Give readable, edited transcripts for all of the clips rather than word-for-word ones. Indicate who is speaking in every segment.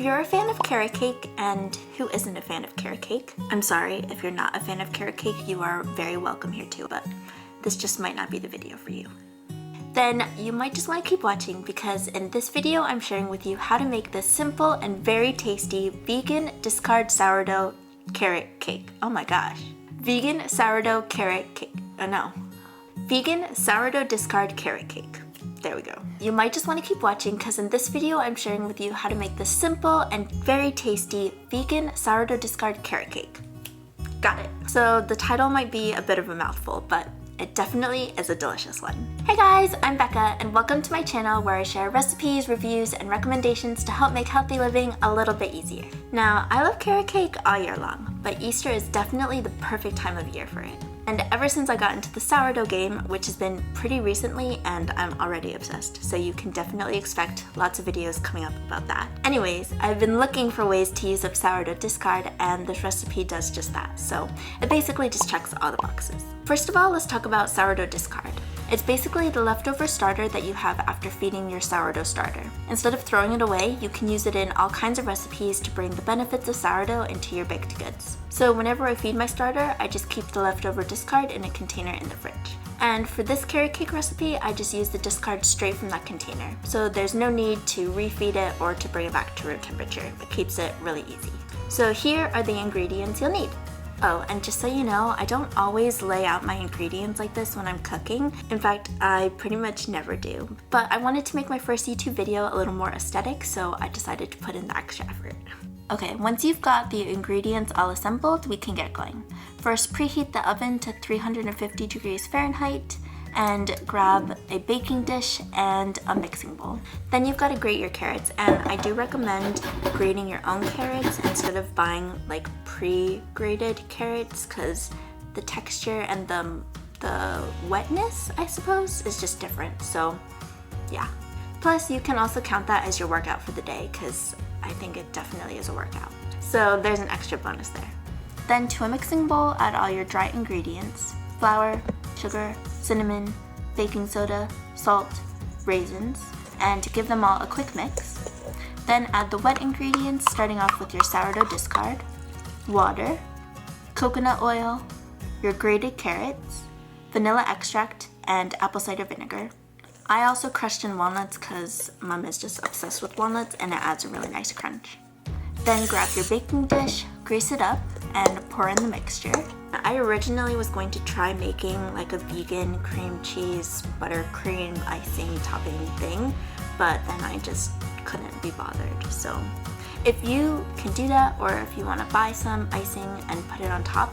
Speaker 1: If you're a fan of carrot cake, and who isn't a fan of carrot cake? I'm sorry, if you're not a fan of carrot cake, you are very welcome here too, but this just might not be the video for you. Then you might just want to keep watching, because in this video I'm sharing with you how to make this simple and very tasty vegan discard sourdough carrot cake. Oh my gosh. Vegan sourdough carrot cake. Oh no. Vegan sourdough discard carrot cake. There we go. You might just want to keep watching, because in this video I'm sharing with you how to make this simple and very tasty vegan sourdough discard carrot cake. Got it. So the title might be a bit of a mouthful, but it definitely is a delicious one. Hey guys, I'm Becca, and welcome to my channel where I share recipes, reviews, and recommendations to help make healthy living a little bit easier. Now, I love carrot cake all year long, but Easter is definitely the perfect time of year for it. And ever since I got into the sourdough game, which has been pretty recently, and I'm already obsessed, so you can definitely expect lots of videos coming up about that. Anyways, I've been looking for ways to use up sourdough discard, and this recipe does just that, so it basically just checks all the boxes. First of all, let's talk about sourdough discard. It's basically the leftover starter that you have after feeding your sourdough starter. Instead of throwing it away, you can use it in all kinds of recipes to bring the benefits of sourdough into your baked goods. So whenever I feed my starter, I just keep the leftover discard in a container in the fridge. And for this carrot cake recipe, I just use the discard straight from that container. So there's no need to refeed it or to bring it back to room temperature. It keeps it really easy. So here are the ingredients you'll need. Oh, and just so you know, I don't always lay out my ingredients like this when I'm cooking. In fact, I pretty much never do. But I wanted to make my first YouTube video a little more aesthetic, so I decided to put in the extra effort. Okay, once you've got the ingredients all assembled, we can get going. First, preheat the oven to 350 degrees Fahrenheit and grab a baking dish and a mixing bowl. Then you've got to grate your carrots, and I do recommend grating your own carrots instead of buying like pre-grated carrots, because the texture and the wetness, I suppose, is just different. So yeah. Plus, you can also count that as your workout for the day, because I think it definitely is a workout. So there's an extra bonus there. Then to a mixing bowl, add all your dry ingredients: flour, sugar, cinnamon, baking soda, salt, raisins, and give them all a quick mix. Then add the wet ingredients, starting off with your sourdough discard, water, coconut oil, your grated carrots, vanilla extract, and apple cider vinegar. I also crushed in walnuts because Mom is just obsessed with walnuts, and it adds a really nice crunch. Then grab your baking dish, grease it up, and pour in the mixture. I originally was going to try making like a vegan cream cheese buttercream icing topping thing, but then I just couldn't be bothered. So if you can do that, or if you want to buy some icing and put it on top,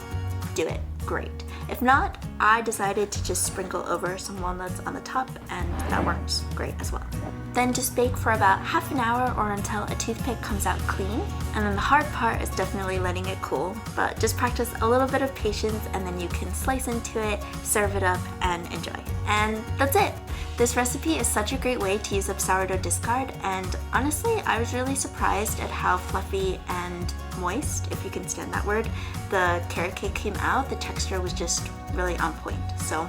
Speaker 1: do it. Great. If not, I decided to just sprinkle over some walnuts on the top, and that works great as well. Then just bake for about half an hour or until a toothpick comes out clean. And then the hard part is definitely letting it cool, but just practice a little bit of patience, and then you can slice into it, serve it up, and enjoy. And that's it. This recipe is such a great way to use up sourdough discard, and honestly, I was really surprised at how fluffy and moist, if you can stand that word, the carrot cake came out. The texture was just really on point. So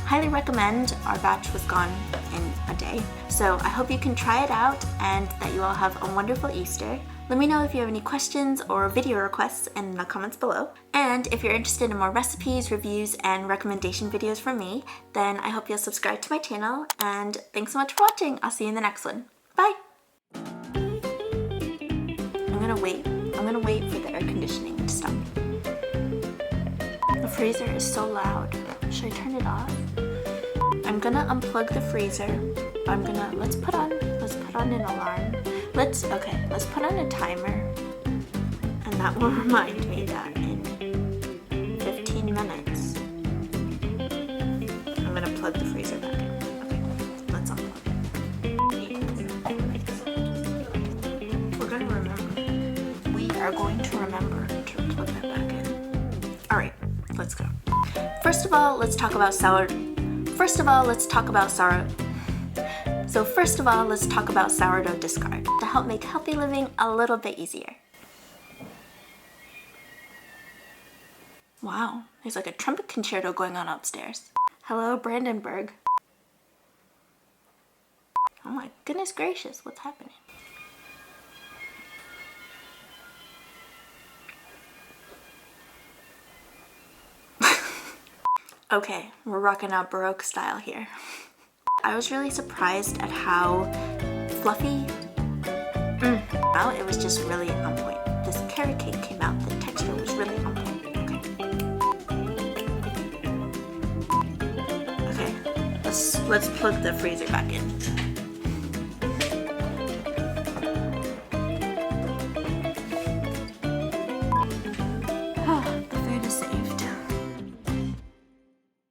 Speaker 1: highly recommend. Our batch was gone in a day. So I hope you can try it out, and that you all have a wonderful Easter. Let me know if you have any questions or video requests in the comments below. And if you're interested in more recipes, reviews, and recommendation videos from me, then I hope you'll subscribe to my channel. And thanks so much for watching. I'll see you in the next one. Bye! I'm gonna wait for the air conditioning to stop. The freezer is so loud. Should I turn it off? I'm gonna unplug the freezer. Let's put on an alarm. Let's put on a timer, and that will remind me that in 15 minutes I'm gonna plug the freezer back in. Okay, let's unplug it. We're gonna remember. We are going to remember to plug that back in. Alright, let's go. First of all, let's talk about sourdough discard to help make healthy living a little bit easier. Wow, there's like a trumpet concerto going on upstairs. Hello, Brandenburg. Oh my goodness gracious, what's happening? Okay, we're rocking out Baroque style here. I was really surprised at how fluffy, well, it was just really on point. This carrot cake came out, the texture was really on point. Okay, let's plug the freezer back in.